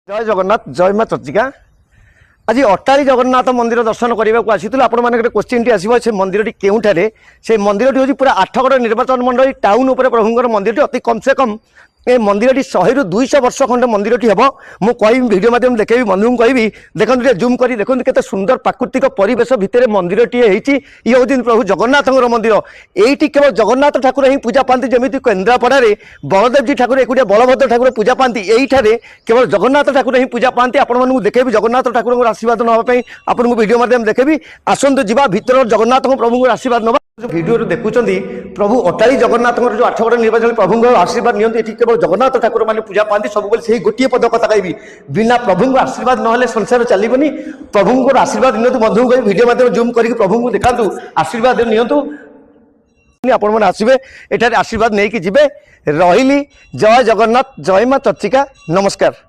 जय जगन्नाथ जय माँ चर्चिका आज अटारी जगन्नाथ मंदिर दर्शन करने को आसी आप क्वेश्चन टी आसो से मंदिर केउठारे से मंदिर हूँ पूरा आठगड़ निर्वाचन मंडल टाउन उपर प्रभुंर मंदिर अति कम से कम ए मंदिर 100 ରୁ 200 वर्ष खंड मंदिर हम मुझे कह भिडियो माध्यम देखेबी बंधु कहि देखते जूम कर देखते केते सुंदर प्राकृतिक परिवेश भितर मंदिर टी ये हूँ प्रभु जगन्नाथ मंदिर ये केवल जगन्नाथ ठाकुर ही पूजा पाती जमी केन्द्रापड़ा बलदेव जी ठाकुर एकुटिया बलभद्र ठाकुर पूजा पाती यही केवल जगन्नाथ ठाकुर ही पूजा पाती आपको देखेबी जगन्नाथ ठाकुर आशीर्वाद नापी आपको भिडियो माध्यम देखेबी आसतु जा भर जगन्नाथ प्रभु आशीर्वाद ना भिडियो देखुं प्रभु अटारी जगन्नाथ जो आठगड़ निर्वाचन प्रभु आशीर्वाद नियंती केवल जगन्नाथ ठाकुर मैंने पूजा पाती सब से गोटे पद कथा कहि बिना प्रभु आशीर्वाद ना संसार चलनी प्रभु आशीर्वाद नियंतु बंधु कह भिडियो माध्यम जूम कर प्रभु देखा आशीर्वाद नियंतु आपण मैंने आसबे एठार आशीर्वाद नहीं कि जीवे रही जय जगन्नाथ जय माँ चर्चिका नमस्कार।